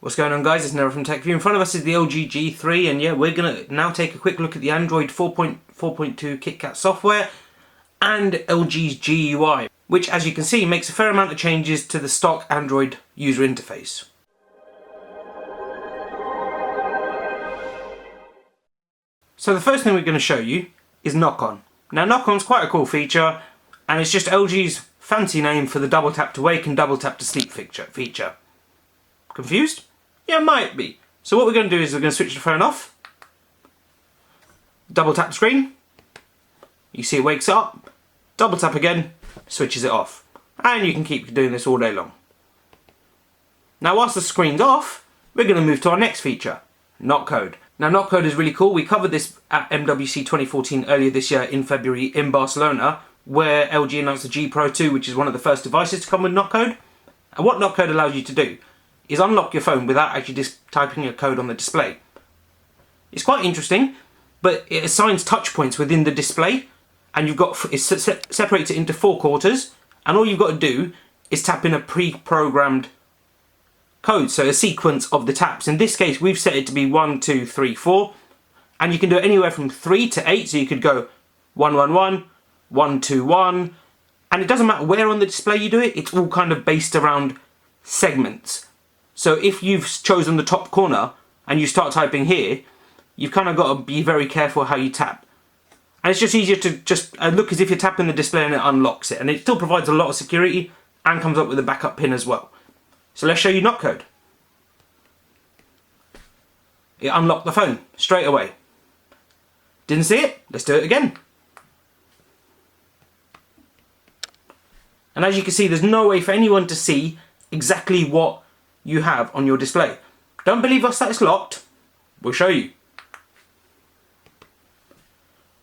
What's going on, guys? It's Nero from TechView. In front of us is the LG G3, and yeah, we're going to now take a quick look at the Android 4.4.2 KitKat software and LG's GUI, which, as you can see, makes a fair amount of changes to the stock Android user interface. So the first thing we're going to show you is Knock-On. Now, Knock-On's quite a cool feature, and it's just LG's fancy name for the double tap to wake and double tap to sleep feature. Confused? Yeah, might be. So what we're going to do is we're going to switch the phone off, double tap the screen, you see it wakes up, double tap again, switches it off. And you can keep doing this all day long. Now whilst the screen's off, we're going to move to our next feature, Knock Code. Now Knock Code is really cool. We covered this at MWC 2014 earlier this year in February in Barcelona, where LG announced the G Pro 2, which is one of the first devices to come with Knock Code. And what Knock Code allows you to do is unlock your phone without actually just typing a code on the display. It's quite interesting, but it assigns touch points within the display, and it separates it into 4 quarters, and all you've got to do is tap in a pre-programmed code, so a sequence of the taps. In this case, we've set it to be 1, 2, 3, 4, and you can do it anywhere from 3 to 8, so you could go 1, 1, 1, 1, 2, 1, and it doesn't matter where on the display you do it, it's all kind of based around segments. So if you've chosen the top corner and you start typing here, you've kind of got to be very careful how you tap. And it's just easier to just look as if you're tapping the display and it unlocks it. And it still provides a lot of security and comes up with a backup pin as well. So let's show you Knock Code. It unlocked the phone straight away. Didn't see it? Let's do it again. And as you can see, there's no way for anyone to see exactly what you have on your display. Don't believe us that it's locked? We'll show you.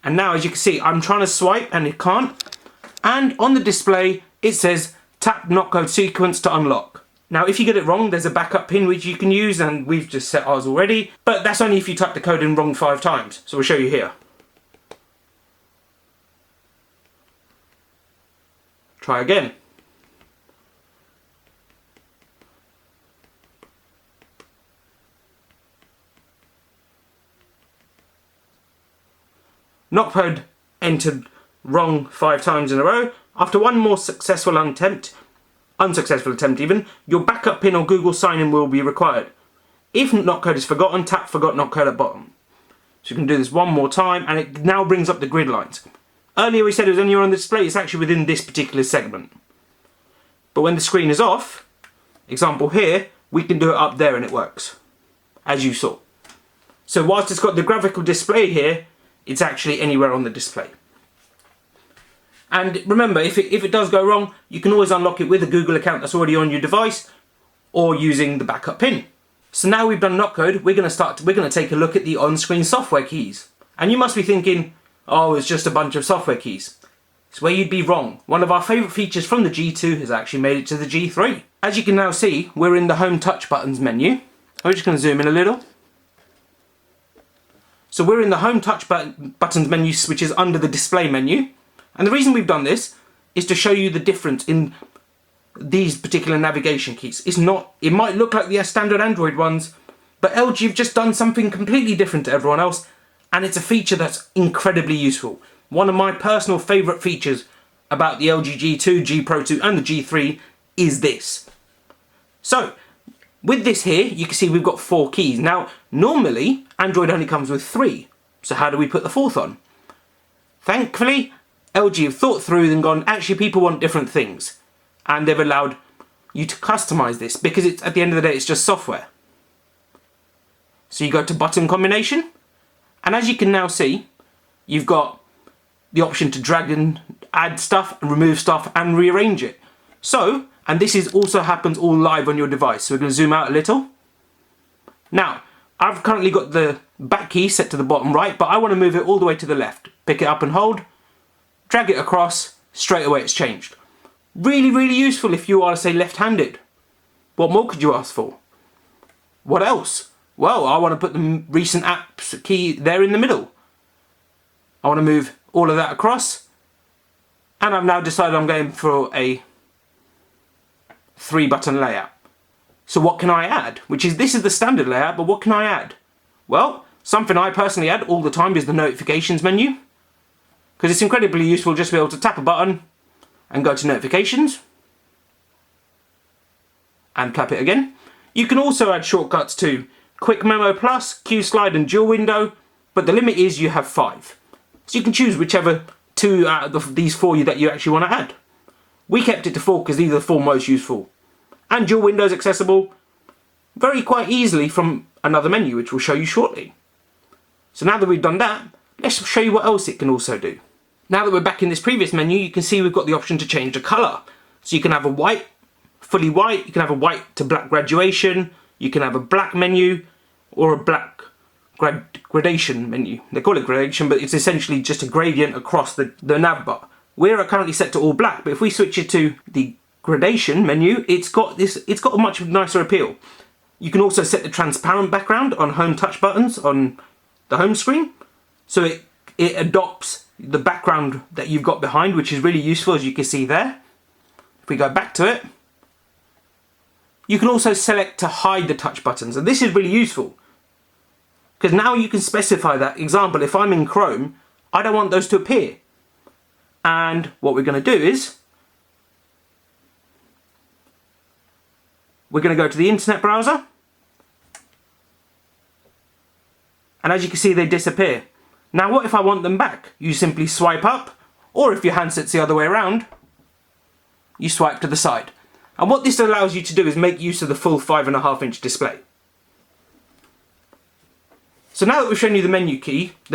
And now, as you can see, I'm trying to swipe and it can't. And on the display, it says tap Knock Code sequence to unlock. Now, if you get it wrong, there's a backup pin which you can use, and we've just set ours already. But that's only if you type the code in wrong 5 times. So we'll show you here. Try again. Knock Code entered wrong 5 times in a row. After one more unsuccessful attempt even, your backup pin or Google sign-in will be required. If Knock Code is forgotten, tap Forgot Knock Code at bottom. So you can do this one more time, and it now brings up the grid lines. Earlier we said it was anywhere on the display, it's actually within this particular segment. But when the screen is off, example here, we can do it up there and it works, as you saw. So whilst it's got the graphical display here, it's actually anywhere on the display. And remember, if it does go wrong, you can always unlock it with a Google account that's already on your device, or using the backup pin. So now we've done Knock Code, we're going to take a look at the on-screen software keys. And you must be thinking, oh, it's just a bunch of software keys. It's where you'd be wrong. One of our favourite features from the G2 has actually made it to the G3. As you can now see, we're in the Home Touch Buttons menu. I'm just going to zoom in a little. So we're in the Home Touch Buttons menu, which is under the Display menu. And the reason we've done this is to show you the difference in these particular navigation keys. It might look like the standard Android ones, but LG have just done something completely different to everyone else, and it's a feature that's incredibly useful. One of my personal favourite features about the LG G2, G Pro 2 and the G3 is this. So, with this here, you can see we've got 4 keys. Now, normally, Android only comes with 3. So how do we put the 4th on? Thankfully, LG have thought through and gone, actually people want different things. And they've allowed you to customize this, because it's, at the end of the day, it's just software. So you go to button combination, and as you can now see, you've got the option to drag and add stuff, and remove stuff, and rearrange it. So, and this also happens all live on your device. So we're going to zoom out a little. Now, I've currently got the back key set to the bottom right, but I want to move it all the way to the left. Pick it up and hold, drag it across, straight away it's changed. Really, really useful if you are, say, left-handed. What more could you ask for? What else? Well, I want to put the recent apps key there in the middle. I want to move all of that across, and I've now decided I'm going for a 3-button layout. So what can I add? This is the standard layout, but what can I add? Well, something I personally add all the time is the notifications menu, because it's incredibly useful just to be able to tap a button and go to notifications and tap it again. You can also add shortcuts to Quick Memo Plus, Q Slide and Dual Window, but the limit is you have 5. So you can choose whichever 2 out of these 4 that you actually want to add. We kept it to 4 because these are the 4 most useful. And Dual Window is accessible quite easily from another menu, which we'll show you shortly. So now that we've done that, let's show you what else it can also do. Now that we're back in this previous menu, you can see we've got the option to change the colour. So you can have a white, fully white, you can have a white to black graduation, you can have a black menu, or a black gradation menu. They call it gradation, but it's essentially just a gradient across the nav bar. We're currently set to all black, but if we switch it to the gradation menu, it's got a much nicer appeal. You can also set the transparent background on home touch buttons on the home screen, so it adopts the background that you've got behind, which is really useful, as you can see there. If we go back to it, you can also select to hide the touch buttons, and this is really useful because now you can specify that. Example, if I'm in Chrome, I don't want those to appear, and what we're going to do is we're going to go to the internet browser, and as you can see, they disappear. Now what if I want them back? You simply swipe up, or if your handset's the other way around, you swipe to the side. And what this allows you to do is make use of the full 5.5-inch display. So now that we've shown you the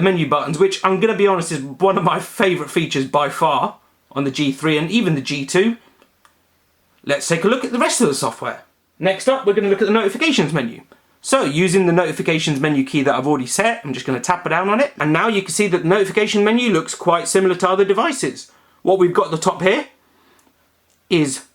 menu buttons, which I'm going to be honest is one of my favourite features by far on the G3 and even the G2, let's take a look at the rest of the software. Next up, we're going to look at the notifications menu. So using the notifications menu key that I've already set, I'm just going to tap down on it, and now you can see that the notification menu looks quite similar to other devices. What we've got at the top here is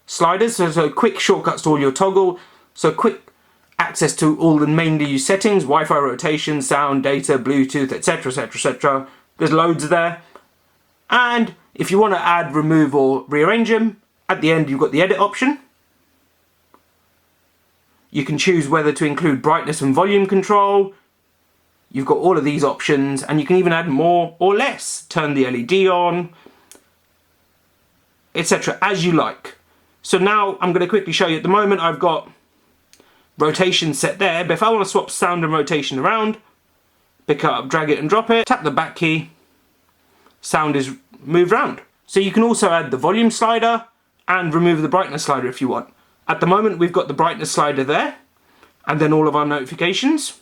sliders, so quick shortcuts to all your toggle, so quick access to all the mainly used settings, Wi-Fi rotation, sound, data, Bluetooth, etc, etc, etc. There's loads there. And if you want to add, remove or rearrange them, at the end you've got the edit option. You can choose whether to include brightness and volume control. You've got all of these options, and you can even add more or less. Turn the LED on, etc. as you like. So now I'm going to quickly show you. At the moment I've got rotation set there, but if I want to swap sound and rotation around, pick it up, drag it and drop it, tap the back key, sound is moved around. So you can also add the volume slider and remove the brightness slider if you want. At the moment we've got the brightness slider there, and then all of our notifications.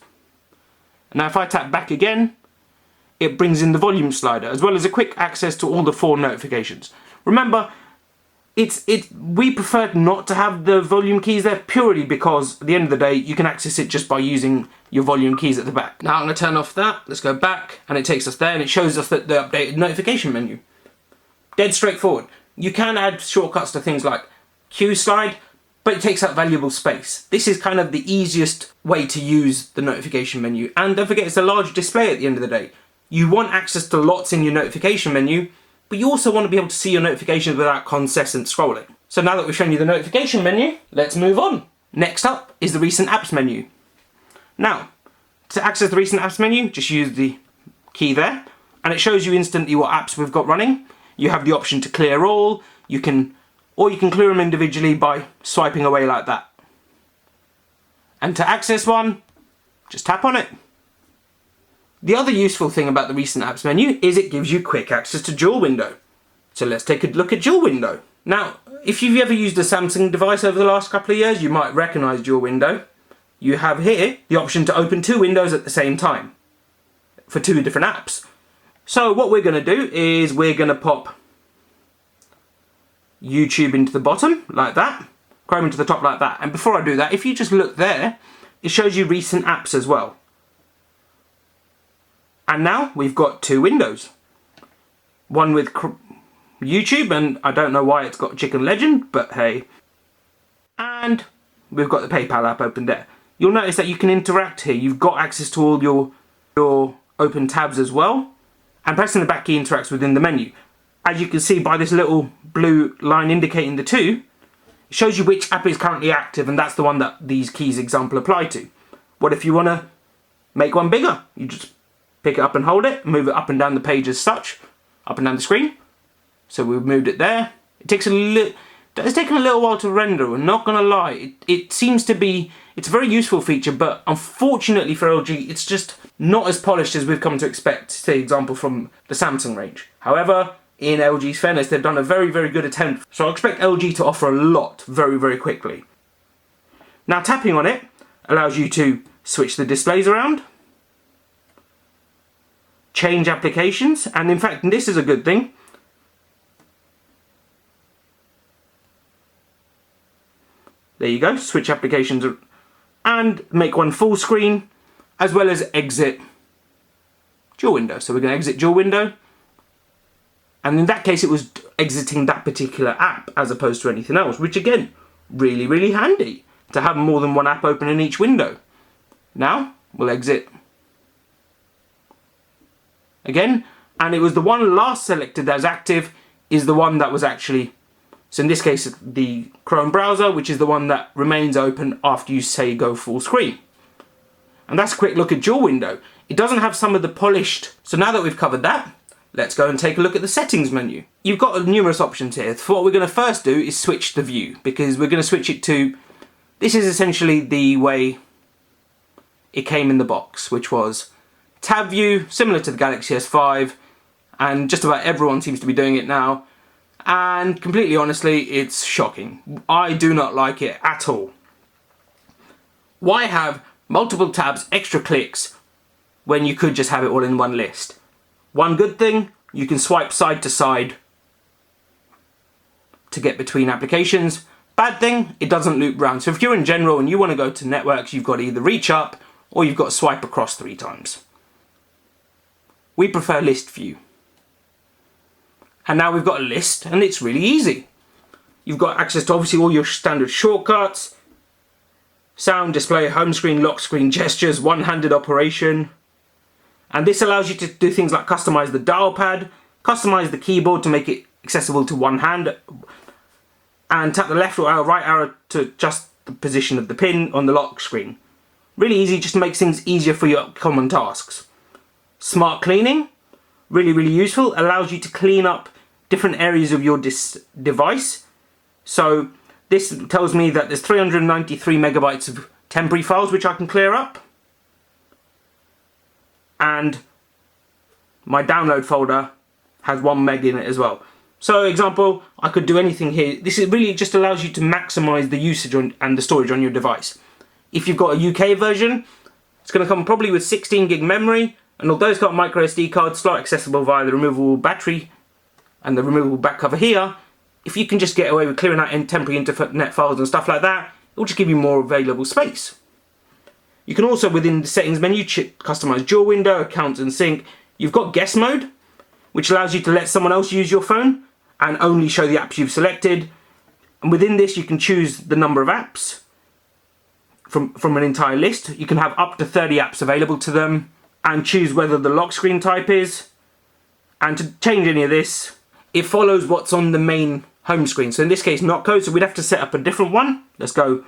Now if I tap back again, it brings in the volume slider, as well as a quick access to all the 4 notifications. Remember, we prefer not to have the volume keys there, purely because at the end of the day you can access it just by using your volume keys at the back. Now I'm going to turn off that, let's go back, and it takes us there, and it shows us that the updated notification menu. Dead straightforward. You can add shortcuts to things like Q Slide, but it takes up valuable space. This is kind of the easiest way to use the notification menu. And don't forget, it's a large display at the end of the day. You want access to lots in your notification menu, but you also want to be able to see your notifications without incessant scrolling. So now that we've shown you the notification menu, let's move on. Next up is the recent apps menu. Now, to access the recent apps menu, just use the key there, and it shows you instantly what apps we've got running. You have the option to clear all, or you can clear them individually by swiping away like that. And to access one, just tap on it. The other useful thing about the recent apps menu is it gives you quick access to Dual Window. So let's take a look at Dual Window. Now, if you've ever used a Samsung device over the last couple of years, you might recognise Dual Window. You have here the option to open 2 windows at the same time for 2 different apps. So what we're going to do is we're going to pop YouTube into the bottom like that, Chrome into the top like that, and before I do that, if you just look there, it shows you recent apps as well. And now we've got 2 windows, one with YouTube, and I don't know why it's got Chicken Legend, but hey, and we've got the PayPal app open there. You'll notice that you can interact here. You've got access to all your open tabs as well, and pressing the back key interacts within the menu. As you can see by this little blue line indicating the 2, It shows you which app is currently active, and that's the one that these keys example apply to. What if you want to make one bigger? You just pick it up and hold it, move it up and down the page as such, up and down the screen. So we've moved it there. It's taken a little while to render, I'm not gonna lie. It seems to be, it's a very useful feature, but unfortunately for LG, it's just not as polished as we've come to expect, say example from the Samsung range. However, in LG's fairness, they've done a very, very good attempt. So I expect LG to offer a lot very, very quickly. Now tapping on it allows you to switch the displays around, change applications, and in fact, this is a good thing. There you go, switch applications and make one full screen, as well as exit dual window. So we're going to exit dual window, and in that case it was exiting that particular app as opposed to anything else, which again, really, really handy to have more than one app open in each window. Now we'll exit again, and it was the one last selected that was active is the one that was actually, so in this case the Chrome browser, which is the one that remains open after you say go full screen. And that's a quick look at dual window. It doesn't have some of the polished, so now that we've covered that, let's go and take a look at the settings menu. You've got numerous options here. So what we're going to first do is switch the view, because we're going to switch it to, this is essentially the way it came in the box, which was tab view, similar to the Galaxy S5, and just about everyone seems to be doing it now, and completely honestly, it's shocking. I do not like it at all. Why have multiple tabs, extra clicks, when you could just have it all in one list? One good thing, you can swipe side to side to get between applications. Bad thing, it doesn't loop round. So if you're in general and you want to go to networks, you've got to either reach up or you've got to swipe across 3 times. We prefer list view. And now we've got a list, and it's really easy. You've got access to obviously all your standard shortcuts, sound, display, home screen, lock screen, gestures, one-handed operation. And this allows you to do things like customize the dial pad, customize the keyboard to make it accessible to one hand, and tap the left or right arrow to adjust the position of the pin on the lock screen. Really easy, just makes things easier for your common tasks. Smart cleaning, really, really useful, allows you to clean up different areas of your device. So this tells me that there's 393 megabytes of temporary files which I can clear up. And my download folder has 1 meg in it as well. So example, I could do anything here. This is really just allows you to maximize the usage and the storage on your device. If you've got a UK version, it's going to come probably with 16 gig memory, and although it's got micro SD card slot accessible via the removable battery and the removable back cover here, if you can just get away with clearing out temporary internet files and stuff like that, it will just give you more available space. You can also, within the settings menu, customize dual window, accounts and sync. You've got guest mode, which allows you to let someone else use your phone and only show the apps you've selected. And within this, you can choose the number of apps from an entire list. You can have up to 30 apps available to them and choose whether the lock screen type is. And to change any of this, it follows what's on the main home screen. So in this case, not code, so we'd have to set up a different one. Let's go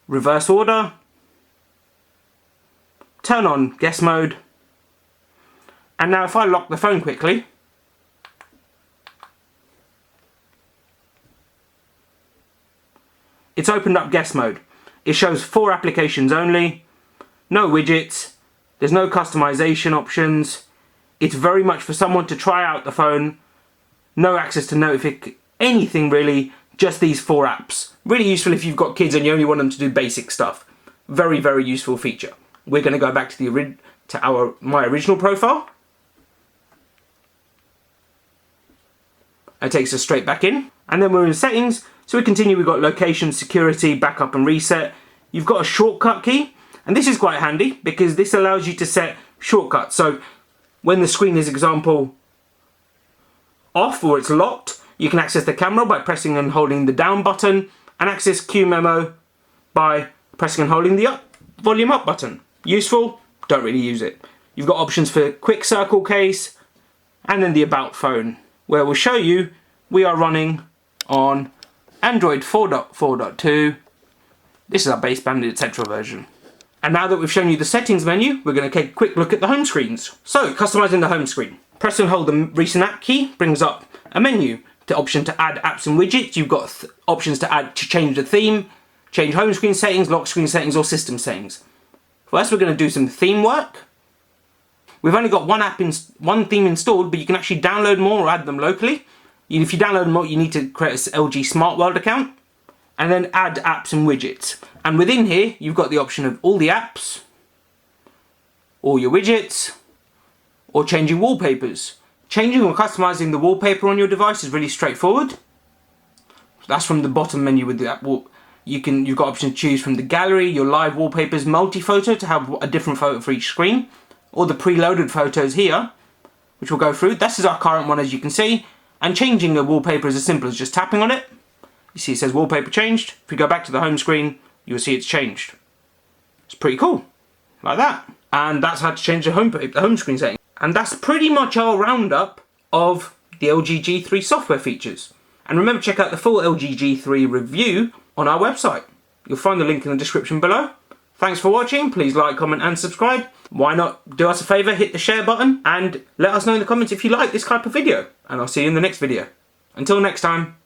reverse order, turn on guest mode, and now if I lock the phone quickly, it's opened up guest mode. It shows 4 applications only, no widgets, there's no customization options. It's very much for someone to try out the phone, no access to notify anything really, just these 4 apps. Really useful if you've got kids and you only want them to do basic stuff. Very, very useful feature. We're going to go back to my original profile. It takes us straight back in. And then we're in settings. So we continue, we've got location, security, backup and reset. You've got a shortcut key. And this is quite handy because this allows you to set shortcuts. So when the screen is, example, off or it's locked, you can access the camera by pressing and holding the down button, and access QMemo by pressing and holding the volume up button. Useful, don't really use it. You've got options for quick circle case, and then the about phone, where we'll show you we are running on Android 4.4.2. This is our baseband, etc. version. And now that we've shown you the settings menu, we're going to take a quick look at the home screens. So, customizing the home screen. Press and hold the recent app key, brings up a menu. The option to add apps and widgets. You've got options to change the theme, change home screen settings, lock screen settings, or system settings. First, we're going to do some theme work. We've only got one theme installed, but you can actually download more or add them locally. If you download more, you need to create an LG Smart World account, and then add apps and widgets. And within here, you've got the option of all the apps, all your widgets, or changing wallpapers. Changing or customizing the wallpaper on your device is really straightforward. That's from the bottom menu with the app. You've got options to choose from the gallery, your live wallpapers, multi-photo to have a different photo for each screen, or the preloaded photos here, which we'll go through. This is our current one, as you can see. And changing a wallpaper is as simple as just tapping on it. You see it says wallpaper changed. If we go back to the home screen, you'll see it's changed. It's pretty cool, like that. And that's how to change the home screen setting. And that's pretty much our roundup of the LG G3 software features. And remember, check out the full LG G3 review on our website. You'll find the link in the description below. Thanks for watching. Please like, comment and subscribe. Why not do us a favour, hit the share button and let us know in the comments if you like this type of video. And I'll see you in the next video. Until next time.